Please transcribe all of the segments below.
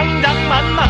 당장 만나.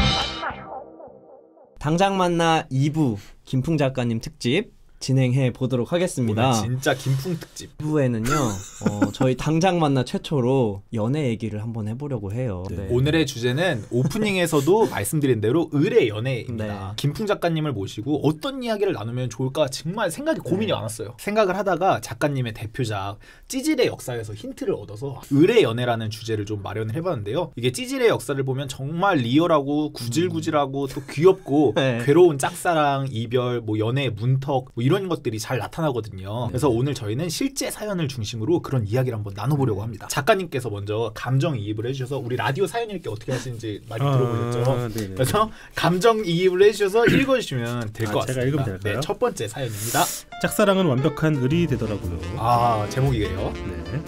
당장 만나 2부 김풍 작가님 특집 진행해 보도록 하겠습니다. 오늘 진짜 김풍 특집. 2부에는요 저희 당장 만나 최초로 연애 얘기를 한번 해보려고 해요. 네. 오늘의 주제는 오프닝에서도 말씀드린 대로 의뢰 연애입니다. 네. 김풍 작가님을 모시고 어떤 이야기를 나누면 좋을까 정말 고민이 많았어요. 생각을 하다가 작가님의 대표작 찌질의 역사에서 힌트를 얻어서 의뢰 연애라는 주제를 좀 마련을 해봤는데요. 이게 찌질의 역사를 보면 정말 리얼하고 구질구질하고 또 귀엽고 네. 괴로운 짝사랑, 이별, 뭐 연애 문턱 뭐 이런 것들이 잘 나타나거든요. 그래서 오늘 저희는 실제 사연을 중심으로 그런 이야기를 한번 나눠보려고 합니다. 작가님께서 먼저 감정이입을 해주셔서 우리 라디오 사연 읽기 어떻게 하시는지 많이 들어보셨죠? 네네. 그래서 감정이입을 해주셔서 읽어주시면 될 것 같습니다. 제가 읽으면 될까요? 네, 첫 번째 사연입니다. 짝사랑은 완벽한 의리 되더라고요. 아, 제목이에요. 네.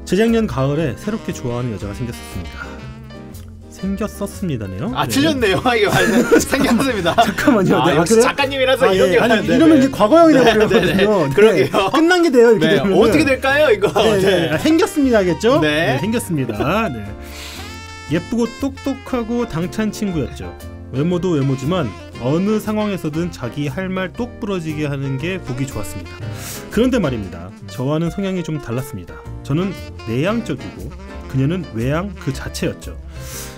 재작년 가을에 새롭게 좋아하는 여자가 생겼었습니다. 생겼었습니다네요. 아, 네. 틀렸네요. 이게 생겼습니다. 잠깐만요. 아, 네, 역시 그래요? 작가님이라서 예. 이런 게 아니, 이러면 이제 과거형이 되거든요. 네. 그러게요. 끝난 게 돼요. 이렇게 네, 되면 어떻게 될까요, 이거? 네, 네. 아, 생겼습니다겠죠? 네. 생겼습니다. 네. 예쁘고 똑똑하고 당찬 친구였죠. 외모도 외모지만 어느 상황에서든 자기 할 말 똑 부러지게 하는 게 보기 좋았습니다. 그런데 말입니다. 저와는 성향이 좀 달랐습니다. 저는 내향적이고 그녀는 외향 그 자체였죠.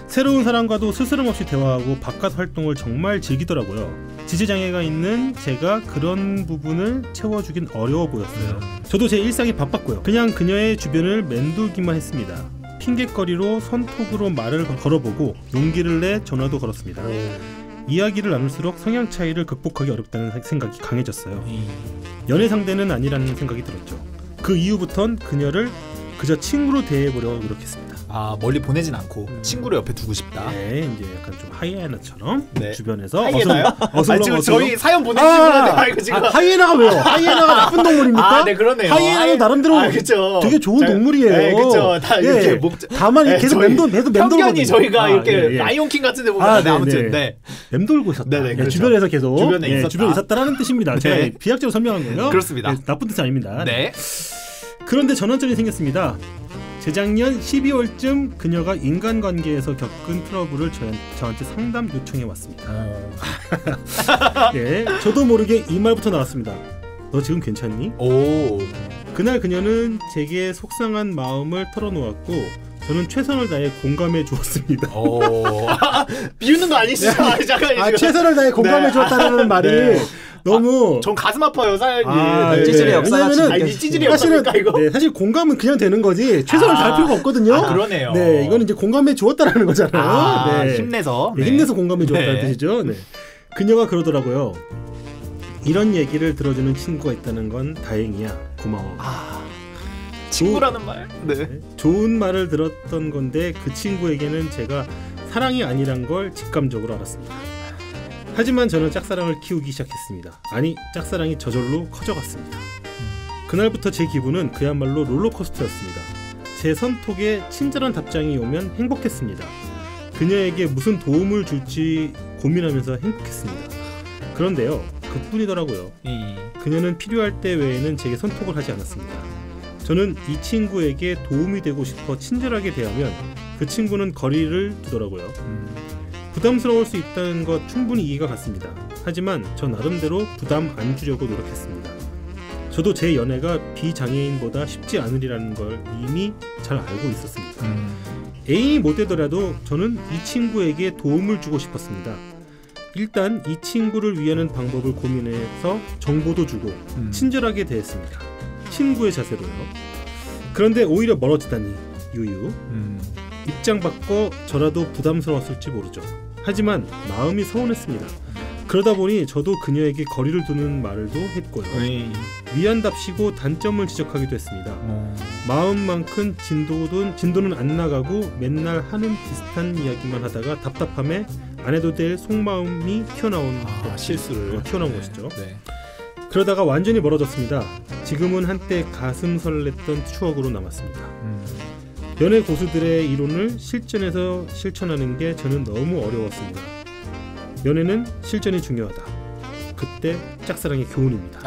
새로운 사람과도 스스럼 없이 대화하고 바깥 활동을 정말 즐기더라고요. 지체장애가 있는 제가 그런 부분을 채워주긴 어려워 보였어요. 저도 제 일상이 바빴고요. 그냥 그녀의 주변을 맴돌기만 했습니다. 핑곗거리로 선톡으로 말을 걸어보고 용기를 내 전화도 걸었습니다. 이야기를 나눌수록 성향 차이를 극복하기 어렵다는 생각이 강해졌어요. 연애 상대는 아니라는 생각이 들었죠. 그 이후부턴 그녀를 그저 친구로 대해보려고 노력했습니다. 아, 멀리 보내진 않고 친구를 옆에 두고 싶다. 네, 이제 약간 좀 하이에나처럼 네. 주변에서 하이에나요? 지금 저희 사연 보내신 분한테 이거 지금 하이에나가 왜요? 하이에나가 나쁜 동물입니까? 아, 네, 그러네요. 하이에나는 나름대로 그쵸. 되게 좋은 동물이에요. 네, 그렇죠. 다 이렇게 네. 다만 계속 맴돌거든요. 편견이 저희가 이렇게 예, 예. 라이온킹 같은 데 보면 네, 아무튼 네. 맴돌고 있었다. 네네, 네, 그렇죠. 주변에서 계속 주변에 있었다. 주변에 있었다라는 뜻입니다. 제가 네. 비약적으로 설명한 거예요. 그렇습니다. 네, 나쁜 뜻은 아닙니다. 네. 그런데 전환점이 생겼습니다. 재작년 12월쯤 그녀가 인간관계에서 겪은 트러블을 저한테 상담 요청해 왔습니다. 네, 저도 모르게 이 말부터 나왔습니다. 너 지금 괜찮니? 오. 그날 그녀는 제게 속상한 마음을 털어놓았고 저는 최선을 다해 공감해 주었습니다. 비웃는 거 아니시죠? 잠깐. 최선을 다해 공감해 주었다는 말이 네. 너무 전 가슴 아파요, 사연이. 네. 찌질의 역사가 왜냐면은 찌질의 역사니까 이거. 네, 사실 공감은 그냥 되는 거지 최선을 다할 필요가 없거든요. 그러네요. 네, 이거는 이제 공감해 주었다라는 거잖아요. 네. 힘내서. 네, 힘내서 공감해 주었다는 네. 뜻이죠. 네. 그녀가 그러더라고요. 이런 얘기를 들어주는 친구가 있다는 건 다행이야. 고마워. 친구라는 말. 네. 좋은 말을 들었던 건데 그 친구에게는 제가 사랑이 아니란 걸 직감적으로 알았습니다. 하지만 저는 짝사랑을 키우기 시작했습니다. 아니, 짝사랑이 저절로 커져갔습니다. 그날부터 제 기분은 그야말로 롤러코스터였습니다. 제 선톡에 친절한 답장이 오면 행복했습니다. 그녀에게 무슨 도움을 줄지 고민하면서 행복했습니다. 그런데요, 그뿐이더라고요. 그녀는 필요할 때 외에는 제게 선톡을 하지 않았습니다. 저는 이 친구에게 도움이 되고 싶어 친절하게 대하면 그 친구는 거리를 두더라고요. 부담스러울 수 있다는 것 충분히 이해가 갔습니다. 하지만 저 나름대로 부담 안 주려고 노력했습니다. 저도 제 연애가 비장애인보다 쉽지 않으리라는 걸 이미 잘 알고 있었습니다. 애인이 못 되더라도 저는 이 친구에게 도움을 주고 싶었습니다. 일단 이 친구를 위하는 방법을 고민해서 정보도 주고 친절하게 대했습니다. 친구의 자세로요. 그런데 오히려 멀어지다니 유유. 입장 바꿔 저라도 부담스러웠을지 모르죠. 하지만 마음이 서운했습니다. 그러다 보니 저도 그녀에게 거리를 두는 말도 했고요. 위안답시고 단점을 지적하기도 했습니다. 마음만큼 진도는 안 나가고 맨날 하는 비슷한 이야기만 하다가 답답함에 안 해도 될 속마음이 튀어나온 실수를 튀어나온 것이죠. 네. 그러다가 완전히 멀어졌습니다. 지금은 한때 가슴 설렜던 추억으로 남았습니다. 연애 고수들의 이론을 실전에서 실천하는 게 저는 너무 어려웠습니다. 연애는 실전이 중요하다. 그때 짝사랑의 교훈입니다.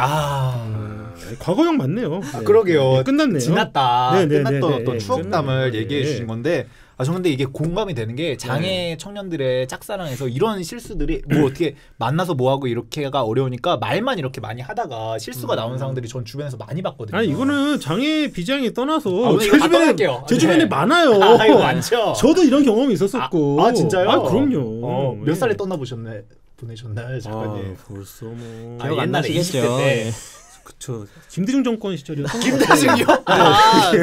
과거형 맞네요. 네. 그러게요. 네, 끝났네요. 지났다. 네, 네, 끝났던 네, 네, 어떤 네, 추억담을 네, 얘기해 네. 주신 건데 저 근데 이게 공감이 되는 게 장애 청년들의 짝사랑에서 이런 실수들이 뭐 어떻게 만나서 뭐하고 이렇게가 어려우니까 말만 이렇게 많이 하다가 실수가 나오는 상황들이 전 주변에서 많이 봤거든요. 아니 이거는 장애 비장애 떠나서 제 주변에 제 주변에 많아요. 이거 많죠. 저도 이런 경험이 있었었고. 진짜요? 그럼요. 몇 살에 떠나 보내셨나요, 작가님? 벌써 뭐 기억 안 옛날에 나시겠죠. 20대 때. 그쵸. 김대중 정권 시절이었던 김대중이요?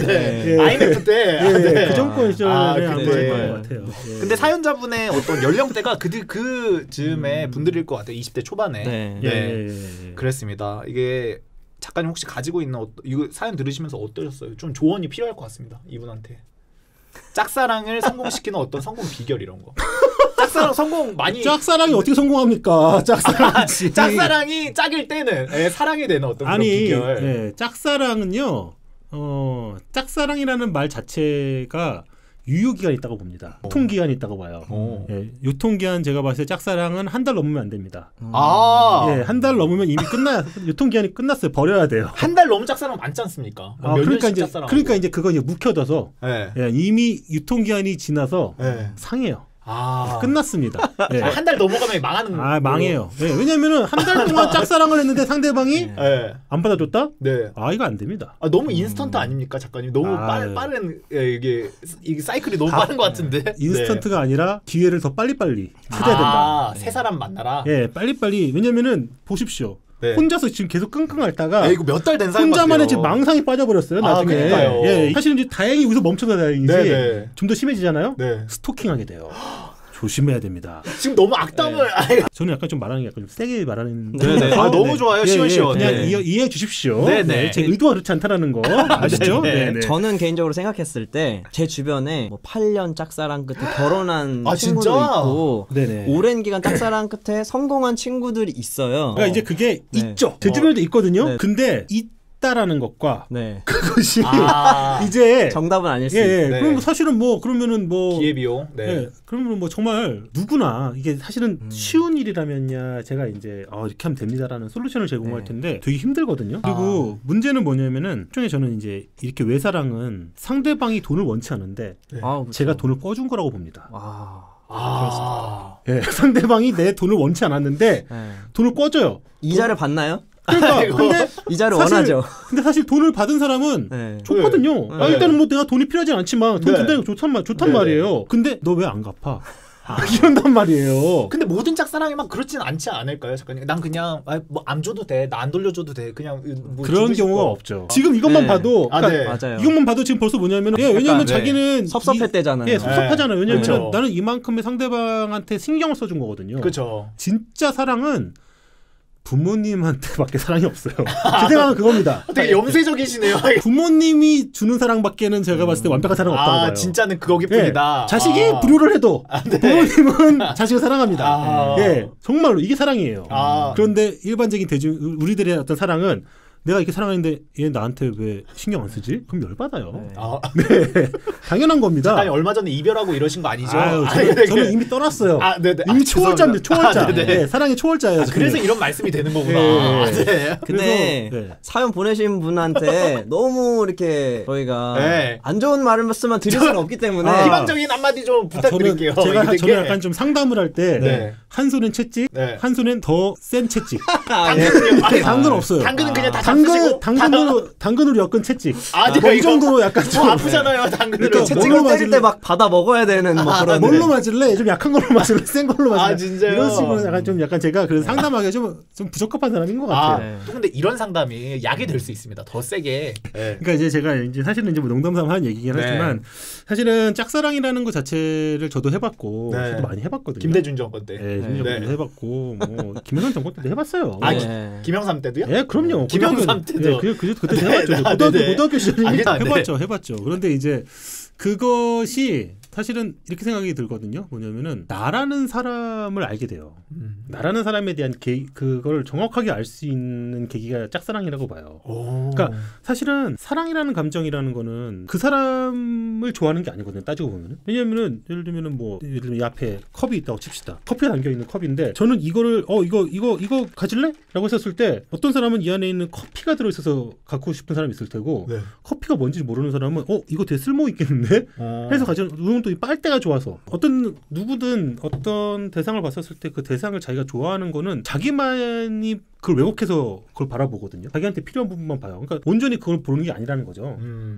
네. IMF 때. 그 정권 시절에 한 그때. 거였던 것 같아요. 근데 사연자분의 어떤 연령대가 그 즈음에 분들일 것 같아요. 20대 초반에. 네. 예. 그랬습니다. 이게 작가님 혹시 가지고 있는 이거 사연 들으시면서 어떠셨어요? 좀 조언이 필요할 것 같습니다. 이분한테. 짝사랑을 성공시키는 어떤 성공 비결 이런 거. 짝사랑 성공 많이. 짝사랑이 어떻게 성공합니까? 짝사랑이 짝일 때는 사랑이 되는 어떤 그런 비결. 짝사랑은요. 짝사랑이라는 말 자체가 유효기간이 있다고 봅니다. 유통기한이 있다고 봐요. 유통기한 제가 봤을 때 짝사랑은 한 달 넘으면 안 됩니다. 한 달 넘으면 이미 유통기한이 끝났어요. 버려야 돼요. 한 달 넘은 짝사랑 많지 않습니까? 그러니까 이제 그거 이제 묵혀둬서 이미 유통기한이 지나서 상해요. 끝났습니다. 한 달 넘어가면 망하는. 망해요. 왜냐면은 한 달 동안 짝사랑을 했는데 상대방이 안 받아줬다? 이거 안 됩니다. 너무 인스턴트 아닙니까, 작가님? 너무 빠른 이게 사이클이 너무 빠른 것 같은데. 인스턴트가 아니라 기회를 더 빨리빨리 찾아야 된다. 새 사람 만나라. 빨리빨리. 왜냐면은 보십시오. 혼자서 지금 계속 끙끙 앓다가 이거 몇 달 된 사람 혼자만의 지금 망상이 빠져버렸어요. 나중에. 그러니까요. 사실은 이제 다행히 여기서 멈춰서 다행이지. 좀 더 심해지잖아요. 스토킹하게 돼요. 조심해야 됩니다. 지금 너무 악담을. 저는 약간 좀 말하는 게 약간 좀 세게 말하는. 너무 좋아요. 시원시원. 그냥 이해해 주십시오. 제 의도가 그렇지 않다라는 거 아시죠? 저는 개인적으로 생각했을 때 제 주변에 뭐 8년 짝사랑 끝에 결혼한 친구도 진짜? 있고 오랜 기간 짝사랑 끝에 성공한 친구들이 있어요. 그러니까 이제 그게 있죠. 제 주변에도 있거든요. 근데 있다라는 것과 그것이 이제 정답은 아닐 수 있어요. 그럼 사실은 그러면은 기회비용. 그러면 정말 누구나 이게 사실은 쉬운 일이라면야 제가 이제 이렇게 하면 됩니다라는 솔루션을 제공할 텐데 되게 힘들거든요. 그리고 문제는 뭐냐면은 일종의 저는 이제 이렇게 외사랑은 상대방이 돈을 원치 않은데 제가 돈을 꿔준 거라고 봅니다. 상대방이 내 돈을 원치 않았는데 돈을 꿔줘요. 이자를 받나요? 그러니까 근데 이자를 원하죠. 근데 사실 돈을 받은 사람은 좋거든요. 일단은 내가 돈이 필요하지 않지만 돈 준다는 거 좋단 말이에요. 근데 너 왜 안 갚아? 이런단 말이에요. 근데 모든 짝사랑이 막 그렇진 않지 않을까요, 작가님? 난 그냥 안 줘도 돼, 나 안 돌려줘도 돼, 그냥 그런 경우가 없죠. 지금 이것만 봐도, 맞아요. 이것만 봐도 지금 벌써 뭐냐면, 왜냐면 자기는 섭섭했대잖아요. 섭섭하잖아요. 왜냐면 나는 이만큼의 상대방한테 신경을 써준 거거든요. 그렇죠. 진짜 사랑은 부모님한테밖에 사랑이 없어요. 제 생각은 그겁니다. 되게 염세적이시네요. 부모님이 주는 사랑밖에는 제가 봤을 때 완벽한 사랑은 없다고 봐요. 진짜는 그거기뿐이다. 자식이 불효를 해도 부모님은 자식을 사랑합니다. 정말로 이게 사랑이에요. 그런데 일반적인 우리들의 어떤 사랑은 내가 이렇게 사랑하는데 얘 나한테 왜 신경 안 쓰지? 그럼 열받아요. 당연한 겁니다. 작가님 얼마 전에 이별하고 이러신 거 아니죠? 저는 이미 떠났어요. 이미 초월자입니다. 초월자. 사랑의 초월자예요. 그래서 이런 말씀이 되는 거구나. 근데 사연 보내신 분한테 너무 이렇게 저희가 안 좋은 말씀만 드릴 수는 없기 때문에 희망적인 한마디 좀 부탁드릴게요. 저는 약간 좀 상담을 할 때 한 손엔 채찍, 한 손엔 더 센 채찍. 당근 없어요. 당근은 그냥 다 당근으로 엮은 채찍. 이 정도로 약간 좀 아프잖아요. 당근으로. 그러니까 채찍으로 때릴 때 막 받아 먹어야 되는 그런. 뭘로 맞을래? 좀 약한 걸로 맞을래? 센 걸로 맞을래? 진짜요? 이런 식으로 약간 제가 그래서 상담하기가 좀 부적합한 사람인 것 같아요. 또 근데 이런 상담이 약이 될 수 있습니다. 더 세게. 그러니까 이제 제가 사실은 이제 농담삼아 하는 얘기긴 하지만 사실은 짝사랑이라는 것 자체를 저도 해봤고 저도 많이 해봤거든요. 김대중 정권 때. 김대중 때도 해봤고 김영삼 정권 때도 해봤어요. 김영삼 때도요? 그럼요. 김영삼 때도. 그때 해봤죠. 고등학교 시절이니까 해봤죠. 그런데 이제 그것이 사실은 이렇게 생각이 들거든요. 뭐냐면은 나라는 사람을 알게 돼요. 나라는 사람에 대한 그걸 정확하게 알 수 있는 계기가 짝사랑이라고 봐요. 그러니까 사실은 사랑이라는 감정이라는 거는 그 사람을 좋아하는 게 아니거든요. 따지고 보면은. 왜냐면은 예를 들면 이 앞에 컵이 있다고 칩시다. 커피가 담겨 있는 컵인데 저는 이거를 이거 가질래? 라고 했었을 때 어떤 사람은 이 안에 있는 컵 커피가 들어있어서 갖고 싶은 사람이 있을 테고 네. 커피가 뭔지 모르는 사람은 이거 되게 쓸모 있겠는데? 해서 가지고 누군 또 빨대가 좋아서 어떤 누구든 어떤 대상을 봤었을 때 그 대상을 자기가 좋아하는 거는 자기만이 그걸 왜곡해서 그걸 바라보거든요. 자기한테 필요한 부분만 봐요. 그러니까 온전히 그걸 보는 게 아니라는 거죠.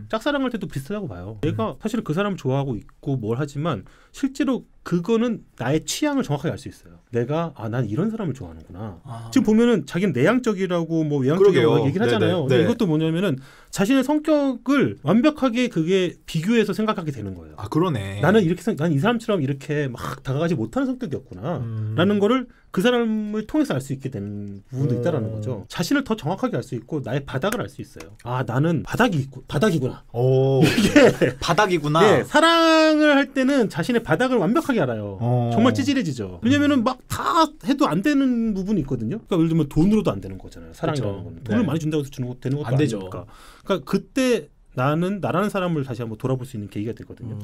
짝사랑할 때도 비슷하다고 봐요. 내가 사실 그 사람을 좋아하고 있고 뭘 하지만 실제로 그거는 나의 취향을 정확하게 알 수 있어요. 내가 난 이런 사람을 좋아하는구나. 지금 보면은 자기는 내향적이라고 뭐 외향적이라고 얘기를 하잖아요. 근데 이것도 뭐냐면은 자신의 성격을 완벽하게 그게 비교해서 생각하게 되는 거예요. 아 그러네. 나는 이 사람처럼 이렇게 막 다가가지 못하는 성격이었구나. 라는 거를 그 사람을 통해서 알 수 있게 되는 부분도 있다라는 거죠. 자신을 더 정확하게 알 수 있고 나의 바닥을 알 수 있어요. 나는 바닥이구나. 오, 이게 바닥이구나. 네, 사랑을 할 때는 자신의 바닥을 완벽하게 알아요. 정말 찌질해지죠. 왜냐면은 막 다 해도 안 되는 부분이 있거든요. 그러니까 예를 들면 돈으로도 안 되는 거잖아요. 사랑이라는 건 돈을 많이 준다고 해서 주는 거 되는 것도 안 되죠. 아니니까. 그러니까 그때 나라는 사람을 다시 한번 돌아볼 수 있는 계기가 되거든요.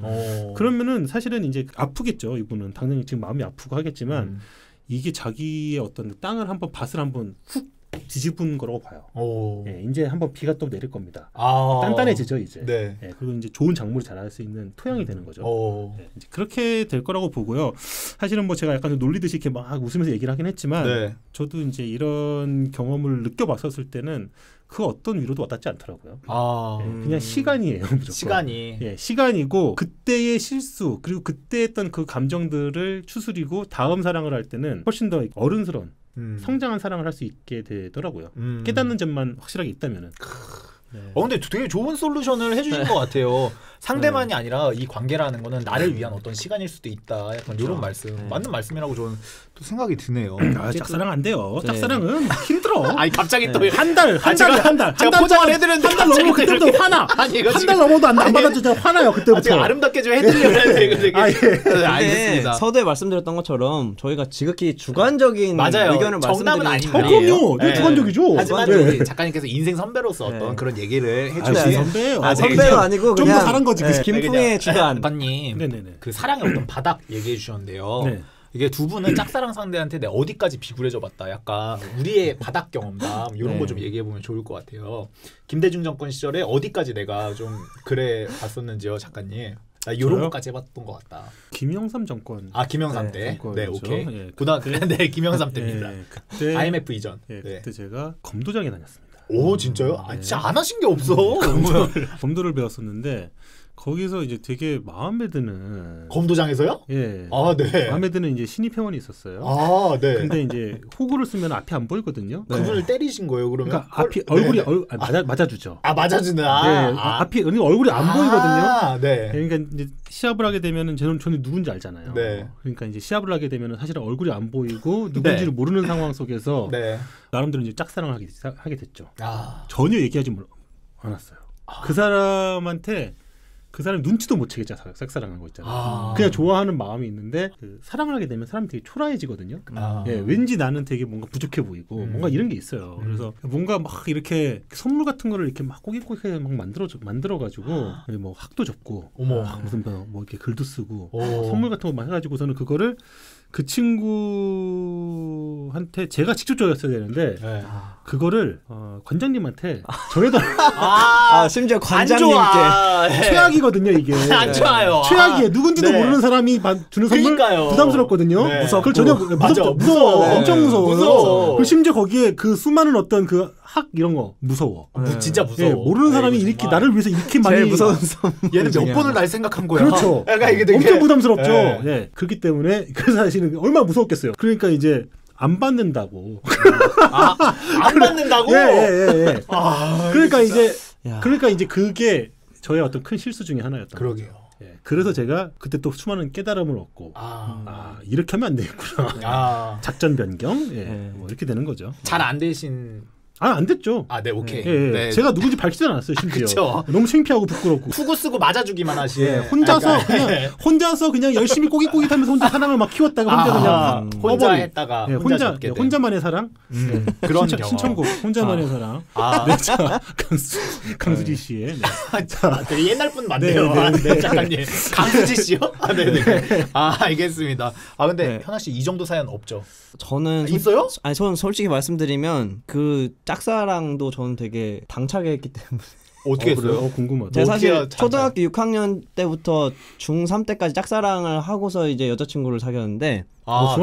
그러면은 사실은 이제 아프겠죠. 이분은 당연히 지금 마음이 아프고 하겠지만 이게 자기의 어떤 땅을 한번 밭을 한번 훅 뒤집은 거라고 봐요. 예, 이제 한번 비가 또 내릴 겁니다. 단단해지죠 이제. 네. 예, 그리고 이제 좋은 작물을 자랄 수 있는 토양이 되는 거죠. 예, 이제 그렇게 될 거라고 보고요. 사실은 뭐 제가 약간 놀리듯이 이렇게 막 웃으면서 얘기를 하긴 했지만, 네. 저도 이제 이런 경험을 느껴봤었을 때는 그 어떤 위로도 와닿지 않더라고요. 예, 그냥 시간이에요. 무조건. 시간이. 예, 시간이고 그때의 실수 그리고 그때 했던 그 감정들을 추스리고 다음 사랑을 할 때는 훨씬 더 어른스러운 성장한 사랑을 할 수 있게 되더라고요. 깨닫는 점만 확실하게 있다면은. 네. 근데 되게 좋은 솔루션을 해주신 것 같아요. 상대만이 아니라 이 관계라는 거는 나를 위한 어떤 시간일 수도 있다. 약간 이런 말씀. 맞는 말씀이라고 저는 또 생각이 드네요. 짝사랑 안 돼요. 짝사랑은 힘들어. 아니 갑자기 또 한 달. 제가 포장을 해드렸는데 한 달 넘으면 그때부터 화나. 한 달 넘어도 안 받아주자 화나요 그때부터. 제가 아름답게 좀 해드리려고 했는데. 알겠습니다. 서두에 말씀드렸던 것처럼 저희가 지극히 주관적인 의견을 정답은 말씀드리는 그럼요. 주관적이죠. 하지만 우리 작가님께서 인생 선배로서 어떤 그런 얘기를 해주신 선배가 아니고 좀 더 사는 거지. 김풍의 주관. 아빠님 그 사랑의 어떤 바닥 얘기해 주셨는데요. 네. 이게 두 분은 짝사랑 상대한테 내가 어디까지 비굴해져 봤다. 약간 우리의 바닥 경험담 이런 거 좀 얘기해 보면 좋을 것 같아요. 김대중 정권 시절에 어디까지 내가 좀 그래 봤었는지요, 작가님. 나 이런 것까지 해봤던 것 같다. 김영삼 정권. 김영삼 때. 네, 오케이. 네, 네, 김영삼 때입니다. 그때 IMF 이전. 그때 제가 검도장에 다녔습니다. 오, 진짜요? 진짜 안 하신 게 없어. 검도를 배웠었는데 거기서 이제 되게 마음에 드는 검도장에서요? 예. 네. 마음에 드는 이제 신입 회원이 있었어요. 네. 근데 이제 호구를 쓰면 앞이 안 보이거든요. 그분을 때리신 거예요, 그러면? 그러니까 앞이 얼굴이 맞아주죠. 맞아주나. 네. 앞이 얼굴이 안 보이거든요. 네. 그러니까 이제 시합을 하게 되면은 저는 누군지 알잖아요. 네. 그러니까 이제 시합을 하게 되면은 사실 얼굴이 안 보이고 누군지를 모르는 상황 속에서 나름대로 이제 짝사랑을 하게 됐죠. 전혀 얘기하지 않았어요. 그 사람한테 그 사람 눈치도 못 채게 짝사랑한 거 있잖아요. 그냥 좋아하는 마음이 있는데 사랑을 하게 되면 사람이 되게 초라해지거든요. 예, 왠지 나는 되게 뭔가 부족해 보이고 뭔가 이런 게 있어요. 그래서 뭔가 막 이렇게 선물 같은 거를 이렇게 막 꼬깃꼬깃하게 막 만들어가지고 뭐 학도 접고 무슨 뭐 이렇게 글도 쓰고 선물 같은 거 막 해가지고서는 그거를 그 친구한테 제가 직접 줘였어야 되는데 그거를 관장님한테 전해달라. 심지어 관장님께 최악이거든요 이게. 안 좋아요. 최악이에요. 누군지도 모르는 사람이 주는 선물 부담스럽거든요. 그걸 전혀 무서워. 엄청 무서워. 그리고 심지어 거기에 그 수많은 어떤 그 학 이런 거 무서워. 진짜 무서워. 예, 모르는 사람이 이렇게 나를 위해서 이렇게 많이 제일 무서운 선물. 얘는 몇 번을 날 생각한 거야. 그렇죠. 약간 이게 되게 엄청 부담스럽죠. 예. 그렇기 때문에 그 사실은 얼마나 무서웠겠어요. 그러니까 이제 안 받는다고. 안 받는다고? 예. 그러니까 이제 그게 저의 어떤 큰 실수 중에 하나였던 그러게요. 거죠. 예. 그래서 제가 그때 또 수많은 깨달음을 얻고 이렇게 하면 안 되겠구나. 작전 변경 뭐 이렇게 되는 거죠. 잘 안 되신 안 됐죠. 네, 오케이. 네. 제가 누군지 밝히지 않았어요, 심지어. 너무 창피하고 부끄럽고. 투구 쓰고 맞아주기만 하시네. 혼자서 그냥 열심히 꼬깃꼬깃하면서 혼자 사랑을 막 키웠다가 혼자 했다가 혼자만의 사랑. 그런 경험. 신청곡 혼자만의 사랑. 강수지 씨의. 되게 옛날 분 맞네요. 작가님. 강수지 씨요? 네네. 알겠습니다. 근데 현아 씨 이 정도 사연 없죠? 저는 있어요? 저는 솔직히 말씀드리면 그 짝사랑도 저는 되게 당차게 했기 때문에. 어떻게 했어요? 궁금하다. 제가 사실 초등학교 6학년 때부터 중3 때까지 짝사랑을 하고서 이제 여자친구를 사귀었는데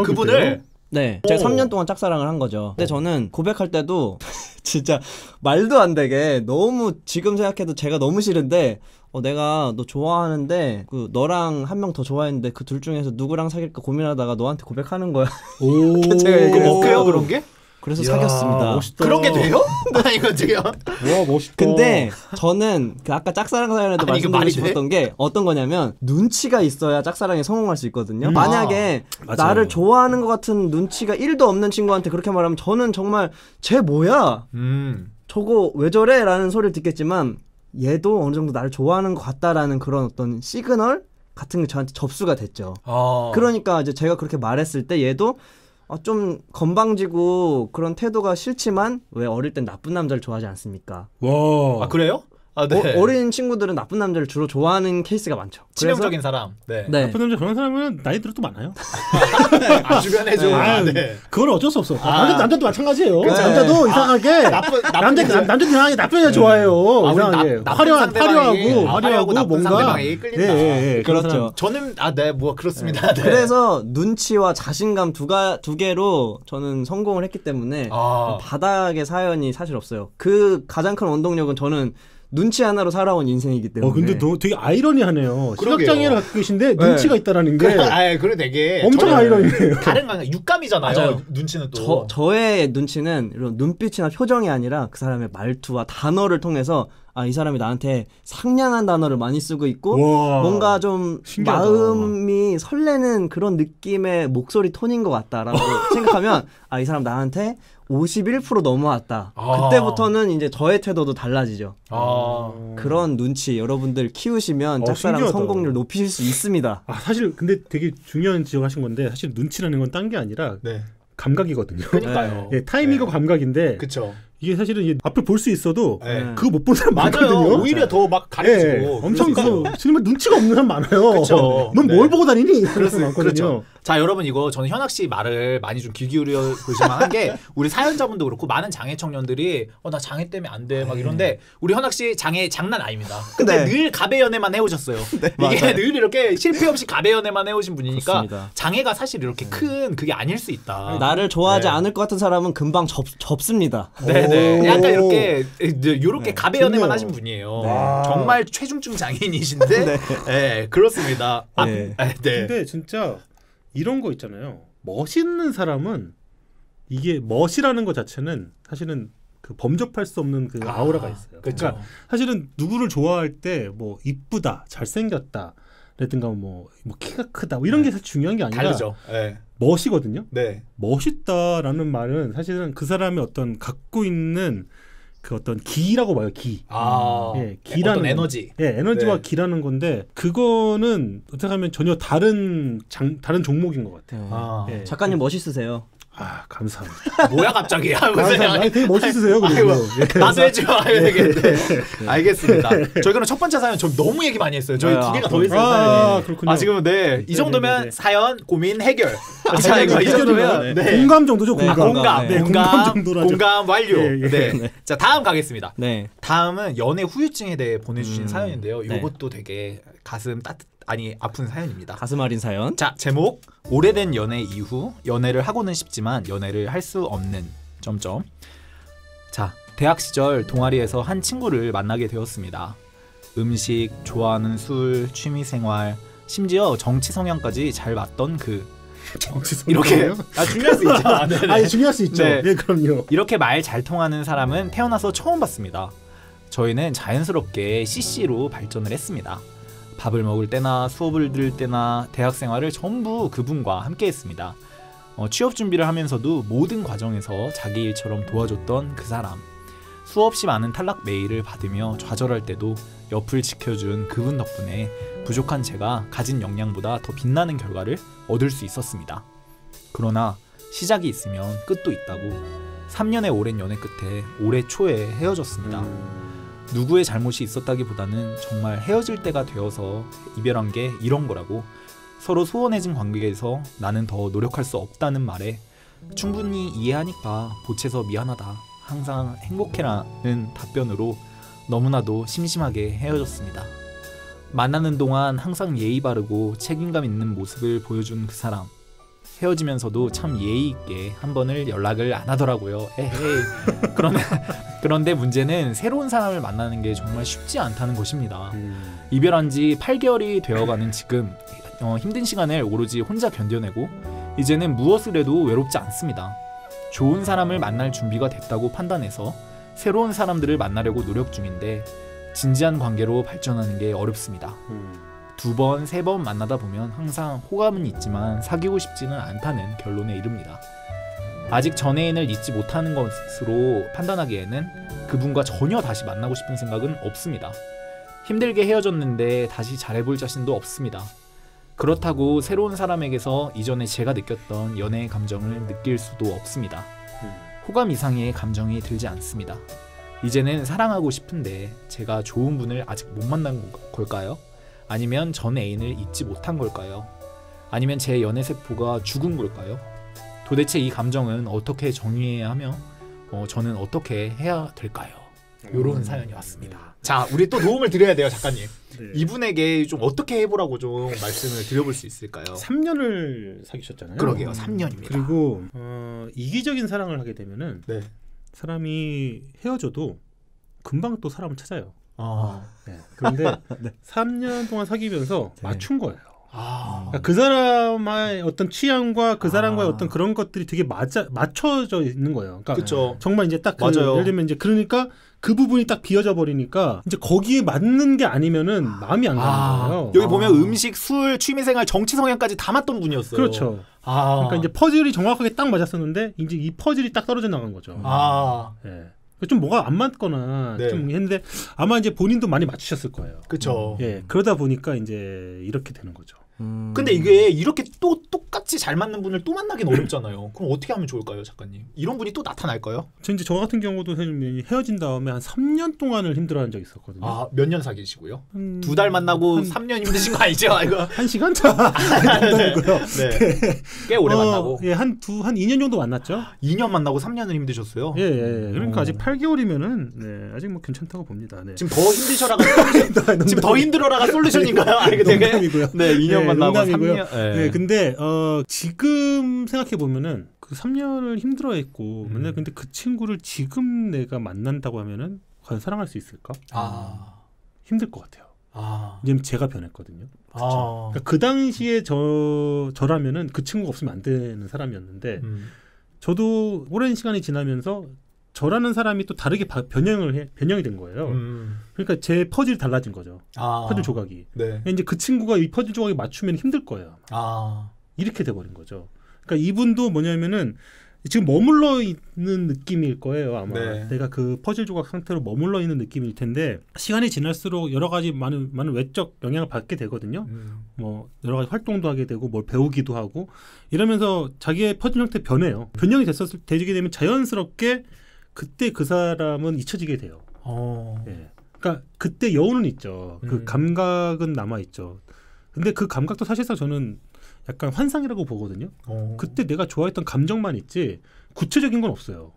그분을? 네, 제가 3년 동안 짝사랑을 한 거죠. 근데 저는 고백할 때도 진짜 말도 안 되게 너무 지금 생각해도 제가 너무 싫은데 내가 너 좋아하는데 너랑 한 명 더 좋아했는데 그 둘 중에서 누구랑 사귈까 고민하다가 너한테 고백하는 거야. 제가 얘기를 했어요. 그런 게? 그래서 사귀었습니다. 멋있다. 그런 게 돼요? 이거 지금. 와 멋있다. 근데 저는 그 아까 짝사랑 사연에도 말씀드리고 싶었던 게 어떤 거냐면 눈치가 있어야 짝사랑에 성공할 수 있거든요. 만약에 나를 좋아하는 것 같은 눈치가 1도 없는 친구한테 그렇게 말하면 저는 정말 쟤 뭐야? 저거 왜 저래? 라는 소리를 듣겠지만 얘도 어느 정도 나를 좋아하는 것 같다라는 그런 어떤 시그널 같은 게 저한테 접수가 됐죠. 그러니까 이제 제가 그렇게 말했을 때 얘도 좀 건방지고 그런 태도가 싫지만 왜 어릴 땐 나쁜 남자를 좋아하지 않습니까? 와. 그래요? 네. 어린 친구들은 나쁜 남자를 주로 좋아하는 케이스가 많죠. 치명적인 사람. 네. 네. 나쁜 남자 그런 사람은 나이 들어도 많아요. 주변에 좀. 네. 그건 어쩔 수 없어. 남자도 마찬가지예요. 네. 남자도 이상하게 남자도 이상하게 나쁜 여자 좋아해요. 이상하게 화려하고 뭔가 상대방이 끌린다. 그렇죠. 저는 뭐 그렇습니다. 네. 그래서 눈치와 자신감 두 개로 저는 성공을 했기 때문에 바닥의 사연이 사실 없어요. 그 가장 큰 원동력은 저는 눈치 하나로 살아온 인생이기 때문에. 근데 너 되게 아이러니하네요. 시각장애를 갖고 계신데 눈치가 있다라는 게. 그래 되게 엄청 아이러니해요. 다른 거 육감이잖아요. 맞아요. 눈치는 또. 저의 눈치는 이런 눈빛이나 표정이 아니라 그 사람의 말투와 단어를 통해서 이 사람이 나한테 상냥한 단어를 많이 쓰고 있고 뭔가 좀 신기하다. 마음이 설레는 그런 느낌의 목소리 톤인 것 같다라고 생각하면 이 사람 나한테 51% 넘어왔다. 그때부터는 이제 저의 태도도 달라지죠. 그런 눈치 여러분들 키우시면 짝사랑 신기하다. 성공률 높이실 수 있습니다. 사실 근데 되게 중요한 지적하신 건데 사실 눈치라는 건 딴 게 아니라 감각이거든요. 그러니까요. 타이밍과 감각인데. 그렇죠. 이게 사실은 앞을 볼 수 있어도 그거 못 본 사람 많거든요. 오히려 더 막 가려지고. 엄청 정말 눈치가 없는 사람 많아요. 그쵸. 넌 뭘 보고 다니니? 그렇거든요. 그렇죠. 자 여러분 이거 저는 현학 씨 말을 많이 좀 귀 기울여 보실만한 게 우리 사연자분도 그렇고 많은 장애 청년들이 나 장애 때문에 안 돼 막 이런데 우리 현학 씨 장애 장난 아닙니다. 근데 늘 가배 연애만 해오셨어요. 이게 늘 이렇게 실패 없이 가배 연애만 해오신 분이니까 그렇습니다. 장애가 사실 이렇게 큰 그게 아닐 수 있다. 나를 좋아하지 않을 것 같은 사람은 금방 접습니다. 네네. 약간 이렇게 가배 연애만 하신 분이에요. 정말 최중증 장애인이신데 네, 그렇습니다. 네. 근데 진짜 이런 거 있잖아요. 멋있는 사람은 이게 멋이라는 것 자체는 사실은 그 범접할 수 없는 그 아우라가 있어요. 그러니까 사실은 누구를 좋아할 때 뭐 이쁘다, 잘생겼다, 라든가 뭐 키가 크다 뭐 이런 게 사실 중요한 게 아니라 다르죠. 멋이거든요. 네. 멋있다라는 말은 사실은 그 사람의 어떤 갖고 있는 그 어떤 기라고 봐요. 기. 기라는 어떤 에너지. 에너지와 기라는 건데 그거는 어떻게 하면 전혀 다른 종목인 것 같아요. 작가님 멋있으세요. 감사합니다. 뭐야 갑자기? 되게 멋있으세요. 그리고 나도 해줘야 되겠네. 알겠습니다. 저희 그럼 첫 번째 사연 저 너무 얘기 많이 했어요. 저희 두 개가 더 있어요. 그렇군요. 지금 이 정도면 사연 고민 해결. 자 이거 이 정도면 공감 정도죠. 공감 정도라죠. 공감 완료. 자 다음 가겠습니다. 네. 다음은 연애 후유증에 대해 보내주신 사연인데요. 이것도 되게 가슴 아픈 사연입니다. 가슴 아린 사연. 자 제목 오래된 연애 이후 연애를 하고는 싶지만 연애를 할 수 없는 점점. 자 대학 시절 동아리에서 한 친구를 만나게 되었습니다. 음식, 좋아하는 술, 취미생활, 심지어 정치 성향까지 잘 맞던 이렇게 중요할 수 있죠. 중요할 수 있죠. 네, 그럼요. 이렇게 말 잘 통하는 사람은 태어나서 처음 봤습니다. 저희는 자연스럽게 CC로 발전을 했습니다. 밥을 먹을 때나 수업을 들을 때나 대학 생활을 전부 그분과 함께 했습니다. 취업 준비를 하면서도 모든 과정에서 자기 일처럼 도와줬던 그 사람. 수없이 많은 탈락 메일을 받으며 좌절할 때도 옆을 지켜준 그분 덕분에 부족한 제가 가진 역량보다 더 빛나는 결과를 얻을 수 있었습니다. 그러나 시작이 있으면 끝도 있다고 3년의 오랜 연애 끝에 올해 초에 헤어졌습니다. 누구의 잘못이 있었다기보다는 정말 헤어질 때가 되어서 이별한 게 이런 거라고 서로 소원해진 관계에서 나는 더 노력할 수 없다는 말에 충분히 이해하니까 보채서 미안하다 항상 행복해라는 답변으로 너무나도 심심하게 헤어졌습니다. 만나는 동안 항상 예의 바르고 책임감 있는 모습을 보여준 그 사람. 헤어지면서도 참 예의 있게 한 번을 연락을 안 하더라고요. 에헤이. 그런데 문제는 새로운 사람을 만나는 게 정말 쉽지 않다는 것입니다. 이별한 지 8개월이 되어가는 지금 힘든 시간을 오로지 혼자 견뎌내고 이제는 무엇을 해도 외롭지 않습니다. 좋은 사람을 만날 준비가 됐다고 판단해서 새로운 사람들을 만나려고 노력 중인데 진지한 관계로 발전하는 게 어렵습니다. 2번, 3번 만나다 보면 항상 호감은 있지만 사귀고 싶지는 않다는 결론에 이릅니다. 아직 전 애인을 잊지 못하는 것으로 판단하기에는 그분과 전혀 다시 만나고 싶은 생각은 없습니다. 힘들게 헤어졌는데 다시 잘해볼 자신도 없습니다. 그렇다고 새로운 사람에게서 이전에 제가 느꼈던 연애의 감정을 느낄 수도 없습니다. 호감 이상의 감정이 들지 않습니다. 이제는 사랑하고 싶은데 제가 좋은 분을 아직 못 만난 걸까요? 아니면 전 애인을 잊지 못한 걸까요? 아니면 제 연애 세포가 죽은 걸까요? 도대체 이 감정은 어떻게 정리해야 하며 저는 어떻게 해야 될까요? 이런 사연이 왔습니다. 자, 우리 또 도움을 드려야 돼요, 작가님. 네. 이분에게 좀 어떻게 해보라고 좀 말씀을 드려볼 수 있을까요? 3년을 사귀셨잖아요. 그러게요, 3년입니다. 그리고 이기적인 사랑을 하게 되면은 네. 사람이 헤어져도 금방 또 사람을 찾아요. 네. 그런데 네. 3년 동안 사귀면서 네. 맞춘 거예요. 그러니까 그 사람의 어떤 취향과 그 사람과의 어떤 그런 것들이 되게 맞춰져 있는 거예요. 그러니까 그쵸. 정말 이제 딱 맞아요. 예를 들면 이제 그러니까 그 부분이 딱 비어져 버리니까 이제 거기에 맞는 게 아니면은 마음이 안 가는 거예요. 여기 보면 음식, 술, 취미생활, 정치 성향까지 다 맞던 분이었어요. 그렇죠. 그러니까 이제 퍼즐이 정확하게 딱 맞았었는데 이제 이 퍼즐이 딱 떨어져 나간 거죠. 네. 좀 뭐가 안 맞거나 네. 좀 했는데 아마 이제 본인도 많이 맞추셨을 거예요. 그렇죠. 예, 그러다 보니까 이제 이렇게 되는 거죠. 근데 이게 이렇게 또 똑같이 잘 맞는 분을 또 만나기는 어렵잖아요. 그럼 어떻게 하면 좋을까요, 작가님? 이런 분이 또 나타날까요? 저 같은 경우도 사실 헤어진 다음에 한 3년 동안을 힘들어한 적이 있었거든요. 몇 년 사귀시고요? 2달 만나고 3년 힘드신 거 아니죠? 이거 한 시간 차. 농담이고요. 네. 꽤 오래 만나고. 예, 한 2년 정도 만났죠. 2년 만나고 3년을 힘드셨어요? 예. 그러니까 아직 8개월이면은 네, 아직 뭐 괜찮다고 봅니다. 네. 지금 더 힘드셔라가 솔루션. 지금 더 힘들어라가 솔루션인가요? 아니, 농담이고요. 네, 2년 만나고 농담이고요. 3년. 네. 네, 근데 지금 생각해 보면은 그 3년을 힘들어했고, 근데 그 친구를 지금 내가 만난다고 하면은 과연 사랑할 수 있을까? 힘들 것 같아요. 왜냐면 제가 변했거든요. 그러니까 그 당시에 저라면은 그 친구가 없으면 안 되는 사람이었는데, 저도 오랜 시간이 지나면서 저라는 사람이 또 다르게 변형이 된 거예요. 그러니까 제 퍼즐이 달라진 거죠. 퍼즐 조각이. 네. 이제 그 친구가 이 퍼즐 조각이 맞추면 힘들 거예요. 이렇게 돼버린 거죠. 그러니까 이분도 뭐냐면은 지금 머물러 있는 느낌일 거예요. 아마 네. 내가 그 퍼즐 조각 상태로 머물러 있는 느낌일 텐데 시간이 지날수록 여러 가지 많은 외적 영향을 받게 되거든요. 뭐 여러 가지 활동도 하게 되고 뭘 배우기도 하고 이러면서 자기의 퍼즐 형태 변해요. 변형이 되게 되면 자연스럽게 그때 그 사람은 잊혀지게 돼요. 예. 그러니까 그때 여운은 있죠. 그 감각은 남아 있죠. 근데 그 감각도 사실상 저는 약간 환상이라고 보거든요. 그때 내가 좋아했던 감정만 있지 구체적인 건 없어요.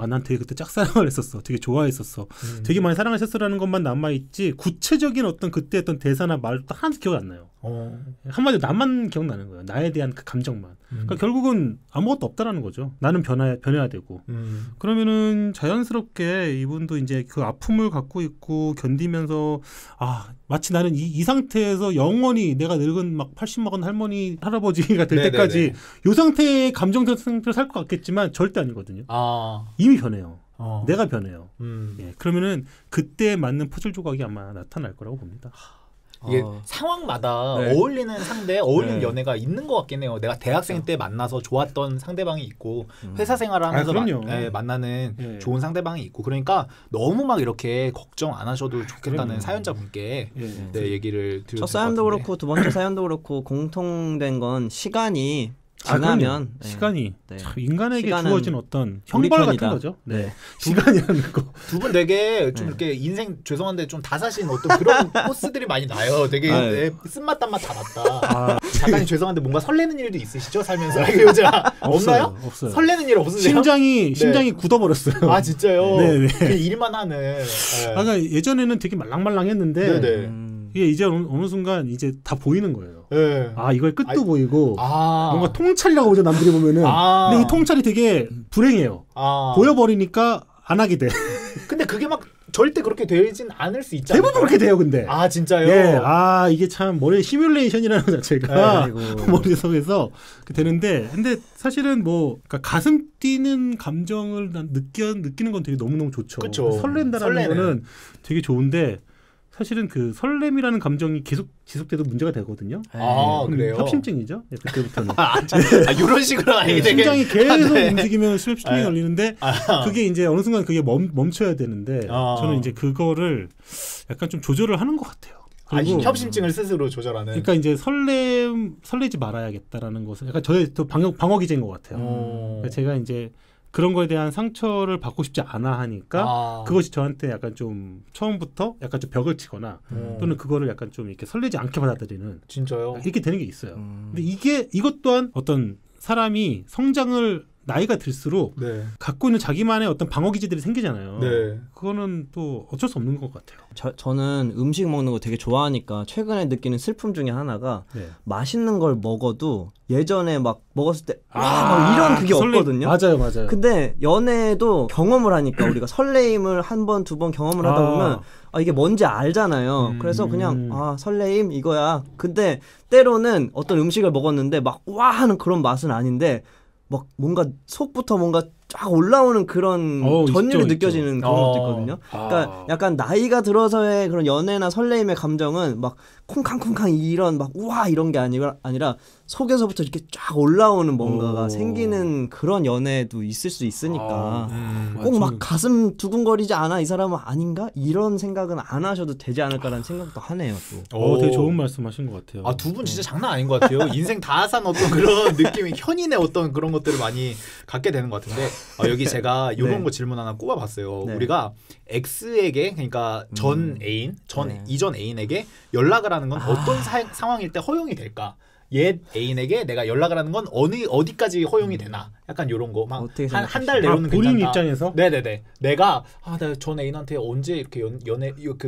난 되게 그때 짝사랑을 했었어. 되게 좋아했었어. 되게 많이 사랑하셨어라는 것만 남아있지 구체적인 어떤 그때 어떤 대사나 말도 하나도 기억 안 나요. 한마디로 나만 기억나는 거예요. 나에 대한 그 감정만. 그러니까 결국은 아무것도 없다라는 거죠. 나는 변해야 되고. 그러면은 자연스럽게 이분도 이제 그 아픔을 갖고 있고 견디면서 마치 나는 이 상태에서 영원히 내가 늙은 막 80 먹은 할머니 할아버지가 될 때까지 이 상태의 감정 상태로 살 것 같겠지만 절대 아니거든요. 이미 변해요. 내가 변해요. 예, 그러면은 그때 맞는 퍼즐 조각이 아마 나타날 거라고 봅니다. 이게 상황마다 어울리는 상대, 어울리는 연애가 있는 것 같긴 해요. 내가 대학생 때 만나서 좋았던 상대방이 있고 회사 생활을 하면서 만나는 좋은 상대방이 있고 그러니까 너무 막 이렇게 걱정 안 하셔도 좋겠다는 사연자분께 얘기를 드렸을 것 같은데 첫 사연도 그렇고 두 번째 사연도 그렇고 공통된 건 시간이 지나면 네. 시간이 네. 참 인간에게 시간은 주어진 어떤 우리 형벌 편이다. 같은 거죠. 네. 네. 시간이라는 거. 두 분 되게 좀 네. 이렇게 인생 죄송한데 좀 다사신 어떤 그런 포스들이 많이 나요. 되게 네. 네, 쓴맛 단맛 다 났다. 작가님 죄송한데 뭔가 설레는 일도 있으시죠 살면서 요즘 없나요? 없어요. 설레는 일 없으세요? 심장이 굳어버렸어요. 아 진짜요? 네네. 그냥 일만 하는. 네. 아까 예전에는 되게 말랑말랑했는데 네네. 이게 이제 어느 순간 이제 다 보이는 거예요. 네. 아 이거의 끝도 보이고 뭔가 통찰이라고 보죠 남들이 보면은. 근데 이 통찰이 되게 불행해요. 보여버리니까 안 하게 돼. 근데 그게 막 절대 그렇게 되진 않을 수 있잖아요. 대부분 그렇게 돼요, 근데. 아 진짜요? 예, 이게 참 머리 시뮬레이션이라는 것 자체가 머릿속에서 되는데, 근데 사실은 뭐 그러니까 가슴 뛰는 감정을 느끼는 건 되게 너무너무 좋죠. 그쵸. 설렌다라는 거는 되게 좋은데. 사실은 그 설렘이라는 감정이 계속 지속돼도 문제가 되거든요. 그래요? 협심증이죠. 그때부터는. 이런 식으로 네, 심장이 계속 네. 움직이면 심장이 걸리는데 그게 이제 어느 순간 그게 멈춰야 되는데 저는 이제 그거를 약간 좀 조절을 하는 것 같아요. 협심증을 스스로 조절하는. 그러니까 이제 설레지 말아야겠다라는 것은 약간 저의 또 방어 기제인 것 같아요. 그러니까 제가 이제 그런 거에 대한 상처를 받고 싶지 않아 하니까 그것이 저한테 약간 좀 처음부터 약간 좀 벽을 치거나 또는 그거를 약간 좀 이렇게 설레지 않게 받아들이는 진짜요? 이렇게 되는 게 있어요. 근데 이것 또한 어떤 사람이 성장을 나이가 들수록 갖고 있는 자기만의 어떤 방어 기제들이 생기잖아요. 그거는 또 어쩔 수 없는 것 같아요. 저는 음식 먹는 거 되게 좋아하니까 최근에 느끼는 슬픔 중에 하나가 맛있는 걸 먹어도 예전에 막 먹었을 때 막 이런 그게 없거든요. 맞아요. 근데 연애도 경험을 하니까 우리가 설레임을 한 번, 두 번 경험을 하다 보면 이게 뭔지 알잖아요. 그래서 그냥 설레임 이거야. 근데 때로는 어떤 음식을 먹었는데 막 와 하는 그런 맛은 아닌데 막 뭔가 속부터 뭔가 쫙 올라오는 그런 전율이 느껴지는 그런 것도 있거든요. 그러니까 약간 나이가 들어서의 그런 연애나 설레임의 감정은 막 쿵쾅쿵쾅 이런 막 우와 이런 게 아니라 속에서부터 이렇게 쫙 올라오는 뭔가가 생기는 그런 연애도 있을 수 있으니까 꼭 막 가슴 두근거리지 않아 이 사람은 아닌가? 이런 생각은 안 하셔도 되지 않을까라는 생각도 하네요. 또. 되게 좋은 말씀하신 것 같아요. 두 분 진짜 장난 아닌 것 같아요. 인생 다 산 어떤 그런 느낌이 현인의 어떤 그런 것들을 많이 갖게 되는 것 같은데 여기 제가 이런 거 질문 하나 꼽아봤어요. 우리가 X에게 그러니까 전 애인, 이전 애인에게 연락을 하는 건 어떤 상황일 때 허용이 될까? 옛 애인에게 내가 연락을 하는 건 어디까지 허용이 되나? 약간 이런 거 막 한 달 내로는 본인 괜찮다. 입장에서? 네네네. 내가 전 애인한테 언제 이렇게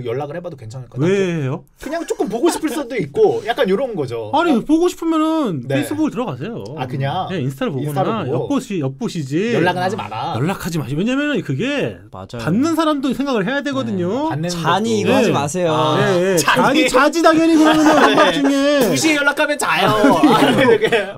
연락을 해봐도 괜찮을까? 왜 해요? 그냥 조금 보고 싶을 수도 있고 약간 이런 거죠. 아니 보고 싶으면은 페이스북을 들어가세요. 그냥 인스타를 보거나 엿보시지. 연락은 하지 마라. 연락하지 마시. 왜냐면 그게 맞아요. 받는 사람도 생각을 해야 되거든요. 잔이 이거 하지 마세요. 자지 당연히 그러면 중에 2시에 연락하면 자요.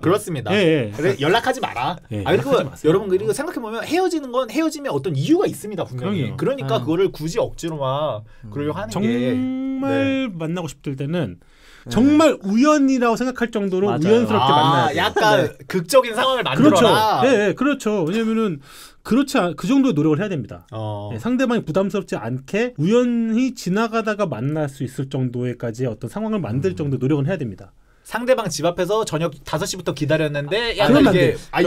그렇습니다. 그래 연락하지 마라. 그리고 여러분 그리고 생각해 보면 헤어지는 건 헤어짐에 어떤 이유가 있습니다 분명히. 그러니까 그거를 굳이 억지로 막 그러려고 하는 정말 만나고 싶을 때는 정말 우연이라고 생각할 정도로 우연스럽게 만나야 돼요. 약간 극적인 상황을 만들어라. 그렇죠. 왜냐면은 그 정도의 노력을 해야 됩니다. 상대방이 부담스럽지 않게 우연히 지나가다가 만날 수 있을 정도의까지 어떤 상황을 만들 정도의 노력은 해야 됩니다. 상대방 집 앞에서 저녁 5시부터 기다렸는데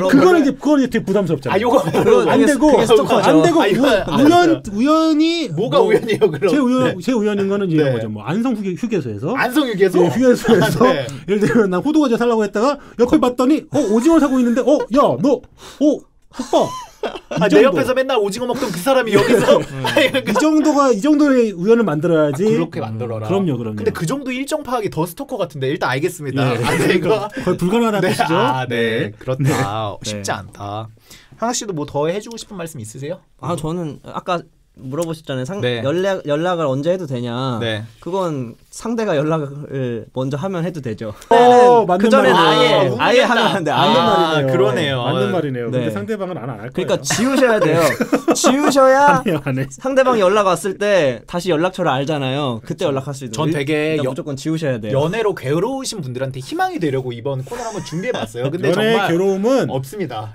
그건 이게 그건 이제 부담스럽잖아요. 안 되고 우연히 뭐가 우연이에요 그럼? 제 우연인 거는 이런 거죠. 뭐 안성 휴게소에서 휴게소에서 예를 들면 난 호두과자 살라고 했다가 옆에 봤더니 오징어 사고 있는데 야 너 오빠 내 옆에서 맨날 오징어 먹던 그 사람이 여기서 이 정도의 우연을 만들어야지. 그렇게 만들어라. 그럼요. 근데 그 정도 일정 파악이 더 스토커 같은데 일단 알겠습니다. 이거 거의 불가능하다는 뜻이죠. 그렇다. 쉽지 않다. 향학 씨도 뭐 더 해주고 싶은 말씀 있으세요? 저는 아까 물어보셨잖아요. 연락을 언제 해도 되냐. 그건 상대가 연락을 먼저 하면 해도 되죠. 그 전에는 아예 하면 안 돼. 그러네요. 맞는 말이네요. 근데 상대방은 안 할 거예요. 그러니까 지우셔야 돼요. 지우셔야 상대방이 연락 왔을 때 다시 연락처를 알잖아요. 그때 연락할 수 있는. 전 되게 무조건 지우셔야 돼요. 연애로 괴로우신 분들한테 희망이 되려고 이번 코너 한번 준비해봤어요. 근데 연애 정말 괴로움은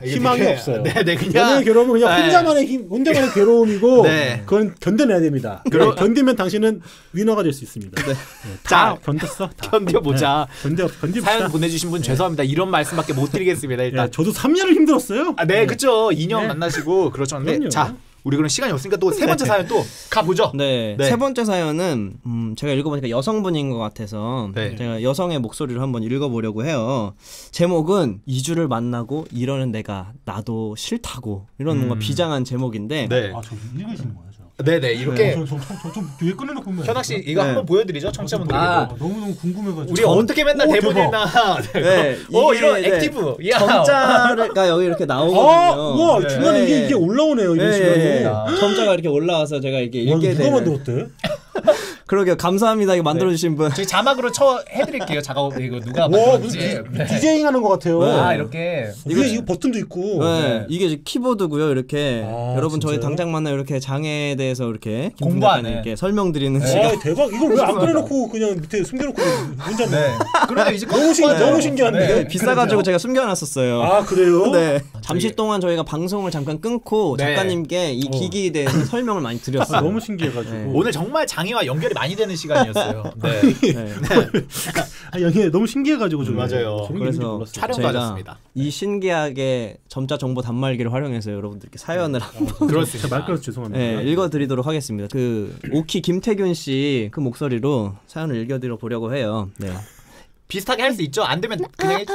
희망이 되게, 없어요. 그냥 연애 괴로움은 그냥 혼자만의 괴로움이고 그건 견뎌내야 됩니다. 견디면 당신은 위너가 될 수 있습니다. 다 견뎠어. 다. 견뎌보자. 견디봅시다. 사연 보내주신 분 죄송합니다. 이런 말씀밖에 못 드리겠습니다. 일단 저도 3년을 힘들었어요. 네, 그렇죠. 2년 만나시고 그렇죠. 근데 자, 우리 그럼 시간이 없으니까 또 세 번째 사연 또 가보죠. 네. 세 번째 사연은 제가 읽어보니까 여성분인 것 같아서 제가 여성의 목소리를 한번 읽어보려고 해요. 제목은 2주를 만나고 이러는 내가 나도 싫다고 이런 뭔가 비장한 제목인데 아, 저 읽으시는 거예요? 네네 이렇게 좀 뒤에 꺼내놓고 현학 씨 이거 한번 보여드리죠 청취자분들에게. 너무 궁금해가지고 우리 어떻게 맨날 대본 읽나. 네, 이런 액티브. 점자가 여기 이렇게 나오거든요. 우와 중간에 이게 올라오네요. 이런 식으로. 점자가 이렇게 올라와서 제가 이렇게 읽게 되는. 누가 만들었대? 그러게요. 감사합니다. 이거 만들어주신 분. 저희 자막으로 해드릴게요. 작업 이거 누가 만들었지. 디제잉 하는 것 같아요. 이렇게 이거 버튼도 있고. 이게 이제 키보드고요. 이렇게 여러분 저희 당장 만나 이렇게 장애에 대해서 이렇게 공부하는 이렇게 설명드리는 시간. 대박. 이걸 왜 안 꺼내놓고 그냥 밑에 숨겨놓고 혼자. 그런데 이제 너무 신기한데. 비싸가지고 제가 숨겨놨었어요. 아 그래요? 네. 잠시 동안 저희가 방송을 잠깐 끊고 작가님께 이 기기에 대해서 설명을 많이 드렸어요. 너무 신기해가지고. 오늘 정말 장애와 연결이 많이 되는 시간이었어요. 연기 너무 신기해가지고 좀. 맞아요. 그래서 촬영도 하셨습니다. 이 신기하게 점자 정보 단말기를 활용해서 여러분들께 사연을 한번 그렇습니다. 말꺼서 죄송합니다. 읽어드리도록 하겠습니다. 그 오키 김태균 씨 그 목소리로 사연을 읽어드려 보려고 해요. 네. 비슷하게 할 수 있죠? 안 되면 그냥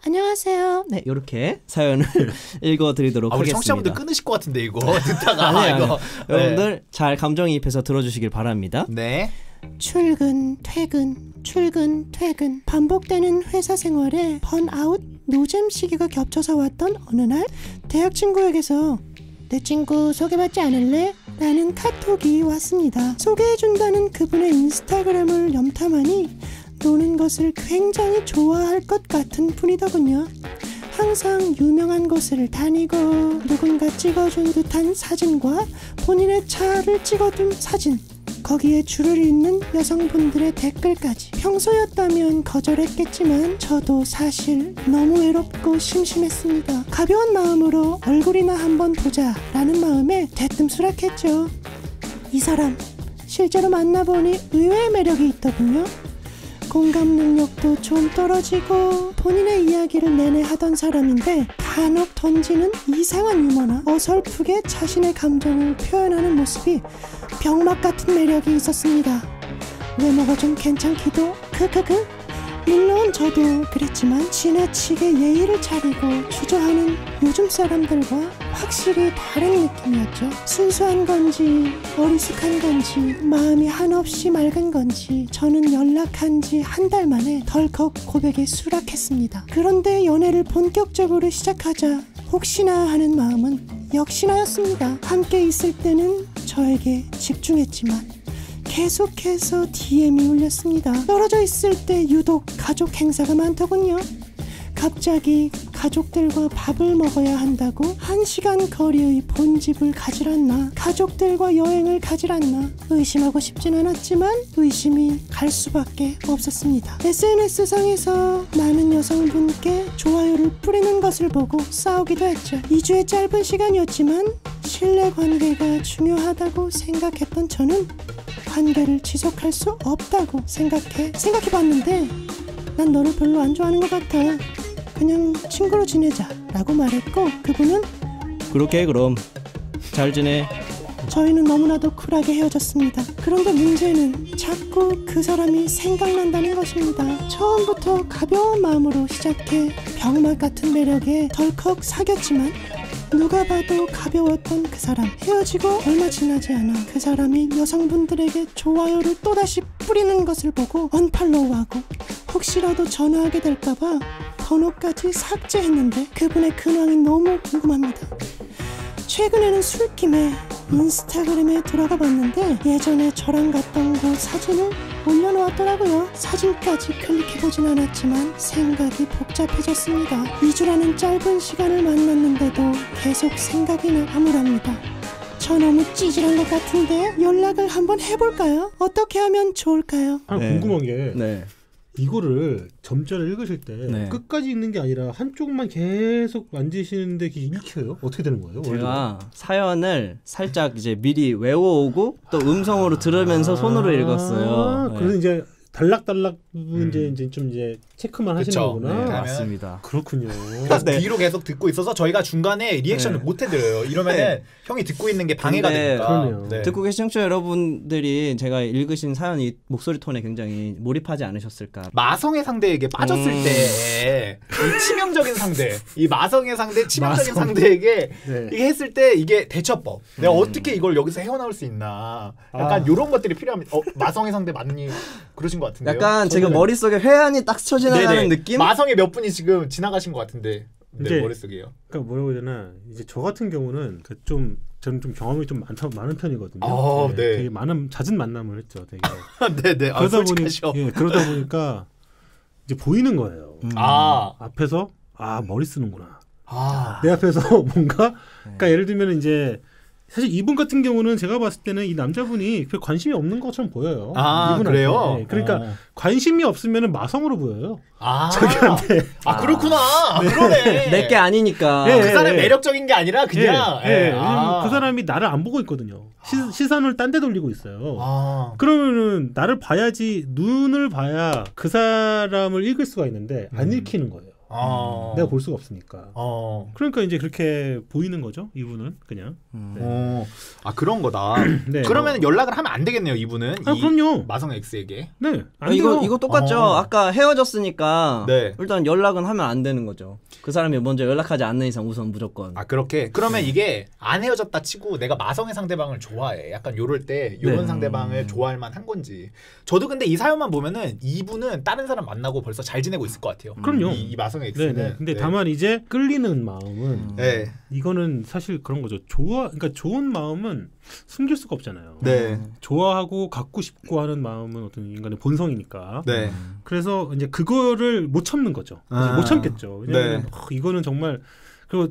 안녕하세요. 네, 이렇게 사연을 읽어드리도록 우리 하겠습니다. 청취자분들 끊으실 것 같은데 이거 듣다가 이거 여러분들 잘 감정이입해서 들어주시길 바랍니다. 네. 출근, 퇴근 반복되는 회사 생활에 번아웃, 노잼 시기가 겹쳐서 왔던 어느 날 대학 친구에게서 내 친구 소개받지 않을래? 라는 카톡이 왔습니다. 소개해준다는 그분의 인스타그램을 염탐하니 노는 것을 굉장히 좋아할 것 같은 분이더군요. 항상 유명한 곳을 다니고 누군가 찍어준 듯한 사진과 본인의 차를 찍어둔 사진, 거기에 줄을 잇는 여성분들의 댓글까지. 평소였다면 거절했겠지만 저도 사실 너무 외롭고 심심했습니다. 가벼운 마음으로 얼굴이나 한번 보자 라는 마음에 대뜸 수락했죠. 이 사람 실제로 만나보니 의외의 매력이 있더군요. 공감 능력도 좀 떨어지고 본인의 이야기를 내내 하던 사람인데 간혹 던지는 이상한 유머나 어설프게 자신의 감정을 표현하는 모습이 병맛 같은 매력이 있었습니다. 외모가 좀 괜찮기도 크크크. 물론 저도 그랬지만 지나치게 예의를 차리고 주저하는 요즘 사람들과 확실히 다른 느낌이었죠. 순수한 건지 어리숙한 건지 마음이 한없이 맑은 건지 저는 연락한 지 한 달 만에 덜컥 고백에 수락했습니다. 그런데 연애를 본격적으로 시작하자 혹시나 하는 마음은 역시나였습니다. 함께 있을 때는 저에게 집중했지만 계속해서 DM이 울렸습니다. 떨어져 있을 때 유독 가족 행사가 많더군요. 갑자기 가족들과 밥을 먹어야 한다고 1시간 거리의 본집을 가질 않나, 가족들과 여행을 가질 않나 의심하고 싶진 않았지만 의심이 갈 수밖에 없었습니다. SNS상에서 많은 여성분께 좋아요를 뿌리는 것을 보고 싸우기도 했죠. 2주의 짧은 시간이었지만 신뢰관계가 중요하다고 생각했던 저는 관계를 지속할 수 없다고 생각해봤는데 난 너를 별로 안 좋아하는 것 같아. 그냥 친구로 지내자 라고 말했고 그분은 그렇게 그럼 잘 지내. 저희는 너무나도 쿨하게 헤어졌습니다. 그런데 문제는 자꾸 그 사람이 생각난다는 것입니다. 처음부터 가벼운 마음으로 시작해 병맛 같은 매력에 덜컥 사귀었지만 누가 봐도 가벼웠던 그 사람. 헤어지고 얼마 지나지 않아 그 사람이 여성분들에게 좋아요를 또다시 뿌리는 것을 보고 언팔로우하고 혹시라도 전화하게 될까봐 번호까지 삭제했는데 그분의 근황이 너무 궁금합니다. 최근에는 술김에 인스타그램에 들어가 봤는데 예전에 저랑 갔던 곳 사진을 올려놓았더라고요. 사진까지 클릭해보진 않았지만 생각이 복잡해졌습니다. 2주라는 짧은 시간을 만났는데도 계속 생각이 나무랍니다. 저 너무 찌질한 것 같은데 연락을 한번 해볼까요? 어떻게 하면 좋을까요? 궁금한 게 이거를 점자를 읽으실 때 끝까지 읽는 게 아니라 한쪽만 계속 만지시는데 이게 읽혀요? 어떻게 되는 거예요? 제가 사연을 살짝 이제 미리 외워오고 또 음성으로 들으면서 손으로 읽었어요. 그래서 이제 달락달락 이제 좀 이제 체크만 하시는 그쵸. 거구나. 네. 맞습니다. 그렇군요. 그래서 네. 뒤로 계속 듣고 있어서 저희가 중간에 리액션을 네. 못 해드려요. 이러면은 네. 형이 듣고 있는 게 방해가 근데 되니까. 그러네요. 네. 듣고 계신 청취자 여러분들이 제가 읽으신 사연이 목소리 톤에 굉장히 몰입하지 않으셨을까. 마성의 상대에게 빠졌을 때 이 치명적인 상대, 이 마성의 상대, 치명적인 상대에게 네. 이게 했을 때 이게 대처법. 내가 어떻게 이걸 여기서 헤어나올 수 있나. 약간 이런 것들이 필요합니다. 마성의 상대 맞니? 그러신 것 같은데요. 약간 지금 머릿속에 회한이 딱 스쳐 지나가는 느낌? 마성의 몇 분이 지금 지나가신 것 같은데. 네, 이제 머릿속이에요. 그러니까 뭐라고 해야 되나 이제 저 같은 경우는 저는 좀 경험이 좀 많은 편이거든요. 네. 되게 잦은 만남을 했죠. 되게 네네. 그러다 보니까 이제 보이는 거예요. 앞에서 머리 쓰는구나. 내 앞에서 뭔가 그러니까 예를 들면 이제 사실 이분 같은 경우는 제가 봤을 때는 이 남자분이 별 관심이 없는 것처럼 보여요. 이분한테. 그래요? 네, 그러니까 관심이 없으면 마성으로 보여요. 저기한테. 그렇구나. 그러네. 내게 아니니까. 그 사람이 매력적인 게 아니라 그냥. 왜냐면 그 사람이 나를 안 보고 있거든요. 시선을 딴 데 돌리고 있어요. 그러면은 나를 봐야지, 눈을 봐야 그 사람을 읽을 수가 있는데 안 읽히는 거예요. 내가 볼 수가 없으니까. 그러니까 이제 그렇게 보이는 거죠. 이분은 그냥. 네. 그런 거다. 네. 그러면 연락을 하면 안 되겠네요. 이분은. 그럼요. 마성 X에게. 네. 안 돼요. 이거 똑같죠. 아까 헤어졌으니까 네. 일단 연락은 하면 안 되는 거죠. 그 사람이 먼저 연락하지 않는 이상 우선 무조건. 그렇게. 그러면 이게 안 헤어졌다 치고 내가 마성의 상대방을 좋아해. 약간 요럴 때 요런 상대방을 좋아할 만한 건지. 저도 근데 이 사연만 보면은 이분은 다른 사람 만나고 벌써 잘 지내고 있을 것 같아요. 그럼요. 이 마성 X는. 네네. 근데 다만 이제 끌리는 마음은 이거는 사실 그런 거죠. 그러니까 좋은 마음은 숨길 수가 없잖아요. 네. 좋아하고 갖고 싶고 하는 마음은 어떤 인간의 본성이니까. 네. 그래서 이제 그거를 못 참는 거죠. 못 참겠죠. 왜냐면 이거는 정말 그리고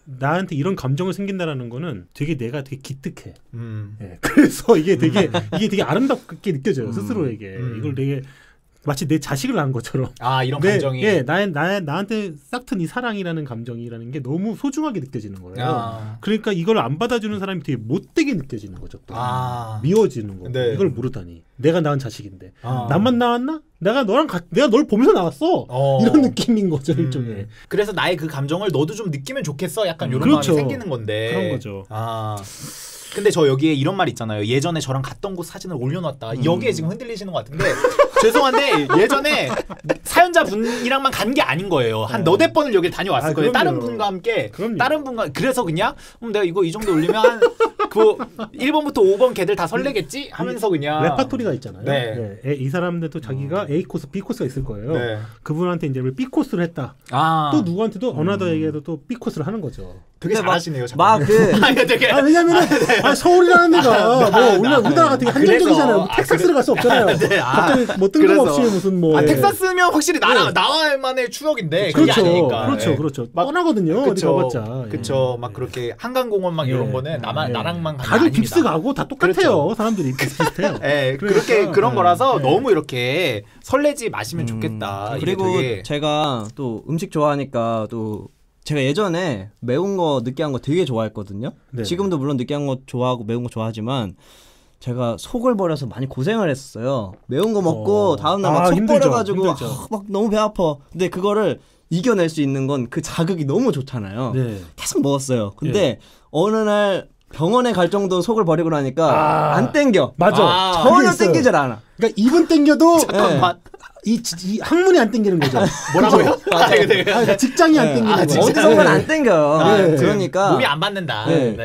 나한테 이런 감정을 생긴다라는 거는 내가 되게 기특해. 그래서 이게 되게 아름답게 느껴져요. 스스로에게. 이걸 되게 마치 내 자식을 낳은 것처럼. 이런 감정이. 나한테 싹튼 이 사랑이라는 감정이라는 게 너무 소중하게 느껴지는 거예요. 그러니까 이걸 안 받아주는 사람이 되게 못되게 느껴지는 거죠. 또. 미워지는 거. 네. 이걸 모르다니. 내가 낳은 자식인데. 나만 낳았나? 내가 널 보면서 나왔어. 이런 느낌인 거죠, 일종의. 그래서 나의 그 감정을 너도 좀 느끼면 좋겠어. 약간 이런 마음이 생기는 건데. 그런 거죠. 근데 저 여기에 이런 말 있잖아요. 예전에 저랑 갔던 곳 사진을 올려놨다. 여기에 지금 흔들리시는 것 같은데 죄송한데 예전에 사연자분이랑만 간 게 아닌 거예요. 한 너댓 번을 여기 다녀왔을 거예요. 다른 분과 함께. 그래서 그냥 내가 이거 이 정도 올리면 한 그 1번부터 5번 걔들 다 설레겠지? 하면서 그냥 레파토리가 있잖아요. 이 사람들도 자기가 A 코스, B 코스가 있을 거예요. 그분한테 이제 B 코스를 했다. 또 누구한테도 어나더에게도 또 B 코스를 하는 거죠. 되게 잘하시네요. 왜냐면 서울이라는 데가 우리나라가 되게 한정적이잖아요. 텍사스를 갈 수 없잖아요. 갑자기 뜬금없이 무슨 텍사스면 확실히 나와만의 추억인데 그게 아니니까. 그렇죠. 뻔하거든요. 어디 가봤자. 그렇죠. 막 그렇게 한강공원 막 이런 거는 나랑만 가는 다들 빕스 가고 다 똑같아요. 사람들이 비슷해요. 그렇게 그런 거라서 너무 이렇게 설레지 마시면 좋겠다. 그리고 제가 또 음식 좋아하니까 또 제가 예전에 매운 거 느끼한 거 되게 좋아했거든요. 지금도 물론 느끼한 거 좋아하고 매운 거 좋아하지만 제가 속을 버려서 많이 고생을 했었어요. 매운 거 먹고 다음날 막 속 버려가지고 막 너무 배 아파. 근데 그거를 이겨낼 수 있는 건 그 자극이 너무 좋잖아요. 계속 먹었어요. 근데 어느 날 병원에 갈 정도 속을 버리고 나니까 안 땡겨. 맞아. 전혀 땡기질 않아. 그러니까 입은 땡겨도 잠깐만. 이 학문이 안 땡기는 거죠. 뭐라고요? 그러니까 직장이 안 땡기는 거죠. 어디선가 안 땡겨요. 그러니까 몸이 안 받는다.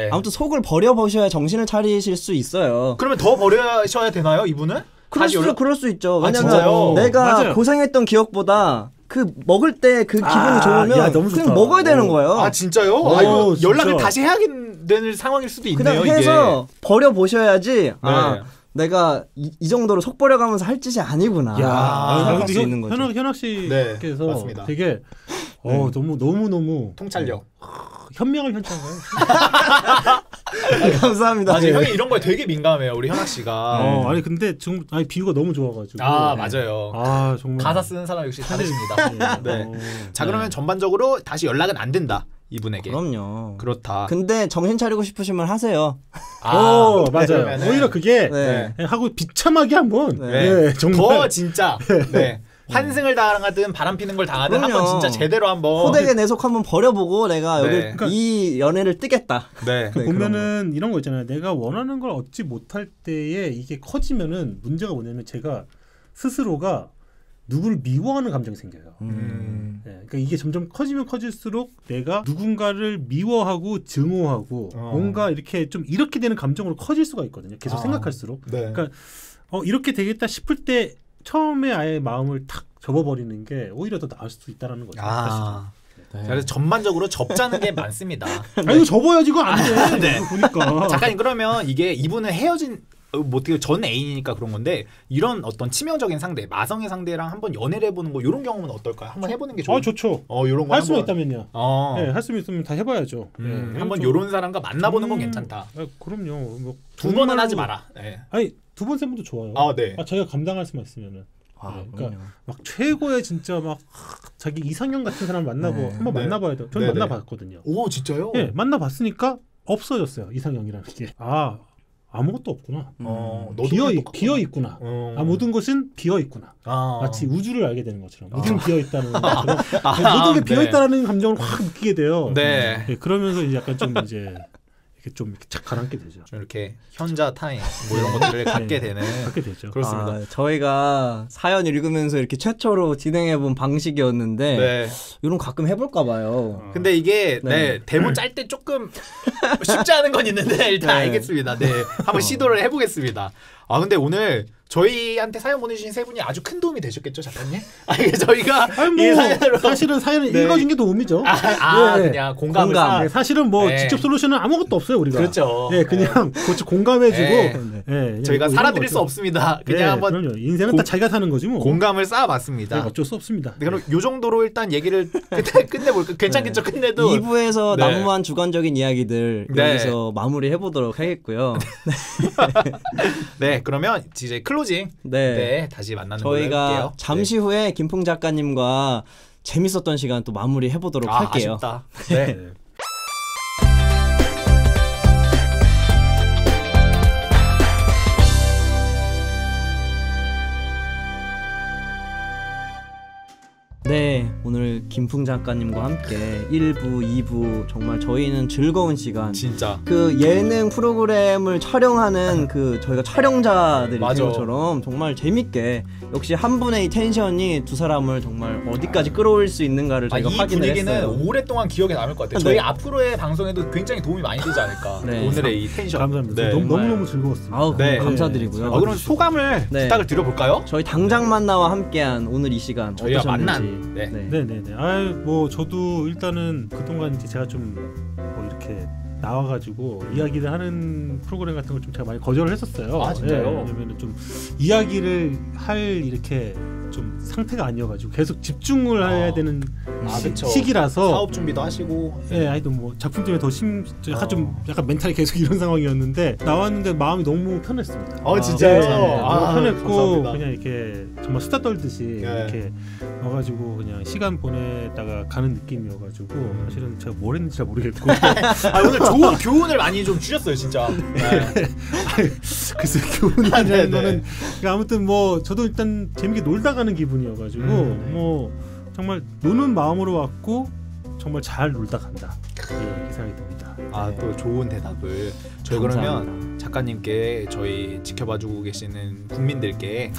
아무튼 속을 버려보셔야 정신을 차리실 수 있어요. 그러면 더 버려셔야 되나요, 이분은? 그럴 수 있죠. 왜냐면 내가 고생했던 기억보다 그 먹을 때 그 기분이 좋으면 그냥 먹어야 되는 거예요. 진짜요? 이거 연락을 다시 해야 되는 상황일 수도 있네요. 그냥 해서 버려 보셔야지. 내가 이 정도로 속 버려가면서 할 짓이 아니구나. 생각할 수 있는 거죠. 현학 씨께서 되게 너무 통찰력. 현명한 현찰가요. 감사합니다. 형이 이런 거에 되게 민감해요, 우리 현학 씨가. 근데 비유가 너무 좋아가지고. 맞아요. 정말 가사 쓰는 사람 역시 다르십니다. 자, 그러면 전반적으로 다시 연락은 안 된다. 이분에게. 그럼요. 그렇다. 근데 정신 차리고 싶으시면 하세요. 맞아요. 그러면은, 오히려 그게 네. 하고 비참하게 한번 네. 정말 더 진짜 네. 환승을 당하든 바람 피는 걸 당하든 그럼요. 한번 진짜 제대로 한번 호되게 내 속 한번 버려보고 내가 네. 여기 이 연애를 뜨겠다. 네. 네, 보면은 이런 거 있잖아요. 내가 원하는 걸 얻지 못할 때에 이게 커지면은 문제가 뭐냐면 제가 스스로가 누구를 미워하는 감정이 생겨요. 네, 그러니까 이게 점점 커지면 커질수록 내가 누군가를 미워하고 증오하고 뭔가 이렇게 좀 이렇게 되는 감정으로 커질 수가 있거든요. 계속 생각할수록. 네. 그러니까 이렇게 되겠다 싶을 때 처음에 아예 마음을 탁 접어버리는 게 오히려 더 나을 수도 있다라는 거죠. 네. 그래서 전반적으로 접자는 게 많습니다. 이거 접어야지 이거 안 돼. 네. 보니까. 작가님 그러면 이게 이분은 헤어진 뭐 어떻게 전 애인이니까 그런 건데 이런 어떤 치명적인 상대, 마성의 상대랑 한번 연애를 해보는 거 이런 경험은 어떨까요? 한번 해보는 게 좋아요. 좋죠. 이런 거 할 수만 한번 있다면요. 네, 할 수만 있으면 다 해봐야죠. 한번 이런 사람과 만나보는 건 괜찮다. 그럼요. 뭐 두 번은 하지 마라. 네. 아니 2번, 3번도 좋아요. 네. 자기가 감당할 수만 있으면은. 그러니까 그럼요. 막 최고의 진짜 막 자기 이상형 같은 사람 만나고 한번 만나봐야 돼요. 저는 만나봤거든요. 오 진짜요? 네, 만나봤으니까 없어졌어요. 이상형이라는 게. 아무것도 없구나. 비어 있구나. 모든 것은 비어 있구나. 마치 우주를 알게 되는 것처럼 모든 비어 있다는 것처럼 모든 게 비어 있다라는 감정을 확 느끼게 돼요. 네. 그러면서 이제 약간 좀 이제 이렇게 좀 착 가라앉게 되죠. 좀 이렇게 현자 타임 뭐 이런 것들을 갖게 되는. 갖게 되죠. 그렇습니다. 저희가 사연 읽으면서 이렇게 최초로 진행해본 방식이었는데 이런 거 가끔 해볼까 봐요. 근데 이게 대본 짤 때 조금 쉽지 않은 건 있는데 일단 알겠습니다. 네, 한번 시도를 해보겠습니다. 근데 오늘 저희한테 사연 보내주신 세 분이 아주 큰 도움이 되셨겠죠, 작가님? 이게 저희가 이 사연으로 사실은 사연을 읽어준 게 도움이죠. 그냥 공감. 사실은 뭐 직접 솔루션은 아무것도 없어요, 우리가. 그렇죠. 그냥 공감해주고 저희가 뭐 살아드릴 수 없습니다. 그냥 한번 그럼요. 인생은 다 자기가 사는 거지 뭐. 공감을 쌓아봤습니다. 어쩔 수 없습니다. 그럼 요 정도로 일단 얘기를 끝내볼까? 괜찮겠죠, 끝내도. 2부에서 난무한 주관적인 이야기들 여기서 마무리해보도록 하겠고요. 네, 그러면 이제 클로징 다시 만나는 걸로 저희가 할게요. 잠시 후에 김풍 작가님과 재밌었던 시간 또 마무리해보도록 할게요. 아쉽다. 네. 네, 오늘 김풍 작가님과 함께 1부, 2부 정말 저희는 즐거운 시간. 진짜. 그 예능 프로그램을 촬영하는 그 저희가 촬영자들이 된 것처럼 정말 재밌게 역시 한 분의 이 텐션이 두 사람을 정말 어디까지 끌어올릴 수 있는가를 저희가 확인을 했어요. 이 분위기는 오랫동안 기억에 남을 것 같아요. 저희 앞으로의 방송에도 굉장히 도움이 많이 되지 않을까. 오늘의 이 텐션. 감사합니다. 너무너무 즐거웠습니다. 감사드리고요. 그럼 소감을 부탁을 드려볼까요? 저희 당장 만나와 함께한 오늘 이 시간 저희가 어떠셨는지. 네네네. 뭐 저도 일단은 그동안 이제 제가 좀 뭐 이렇게 나와가지고 이야기를 하는 프로그램 같은 걸 좀 제가 많이 거절을 했었어요. 진짜요? 왜냐면 좀 이야기를 할 이렇게 좀 상태가 아니어가지고 계속 집중을 해야 되는 시기라서 사업 준비도 하시고. 하여튼 뭐 작품 때문에 더 약간 멘탈이 계속 이런 상황이었는데 나왔는데 마음이 너무 편했습니다. 진짜요? 너무 편했고 감사합니다. 그냥 이렇게 정말 수다 떨듯이 이렇게 와가지고 그냥 시간 보내다가 가는 느낌이어가지고 사실은 제가 뭘 했는지 잘 모르겠고 오늘 좋은 교훈을 많이 좀 주셨어요, 진짜. 글쎄 교훈이라는 거는 아무튼 뭐 저도 일단 재밌게 놀다 가는 기분이어가지고 뭐 정말 노는 마음으로 왔고 정말 잘 놀다 간다 이렇게 생각이 듭니다. 또 좋은 대답을 저희 그러면 작가님께 저희 지켜봐주고 계시는 국민들께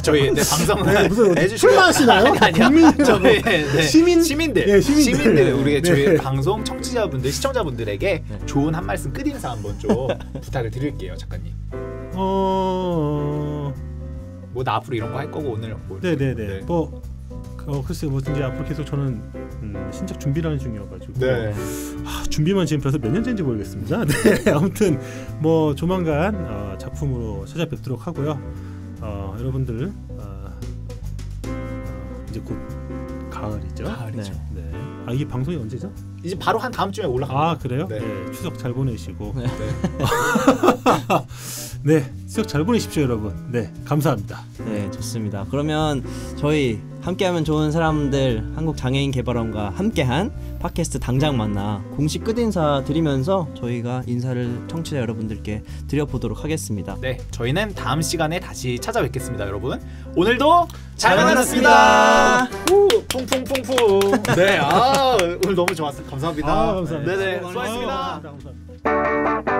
저희 방송을 무슨 해주시고 출마하시나요? 저희 시민들 시민들 우리 저희 방송 청취자분들 시청자분들에게 좋은 한 말씀 끝인사 한번 좀 부탁을 드릴게요, 작가님. 뭐 나 앞으로 이런 거 할 거고 오늘 뭐 네네네. 뭐 글쎄 뭐든지 앞으로 계속 저는 신작 준비를 하는 중이어가지고 준비만 지금 벌써 몇 년째인지 모르겠습니다. 아무튼 뭐 조만간 작품으로 찾아뵙도록 하고요. 여러분들 이제 곧 가을이죠. 네. 이게 방송이 언제죠? 이제 바로 한 다음 주에 올라갑니다. 그래요? 네. 추석 잘 보내시고. 네, 추석 잘 보내십시오, 여러분. 네, 감사합니다. 네, 좋습니다. 그러면 저희 함께하면 좋은 사람들 한국장애인개발원과 함께한 팟캐스트 당장 만나 공식 끝인사 드리면서 저희가 인사를 청취자 여러분들께 드려보도록 하겠습니다. 네, 저희는 다음 시간에 다시 찾아뵙겠습니다, 여러분. 오늘도 잘 만났습니다. 퐁퐁퐁퐁. 네, 오늘 너무 좋았어요. 감사합니다. 감사합니다. 네네, 수고하셨습니다. 감사합니다.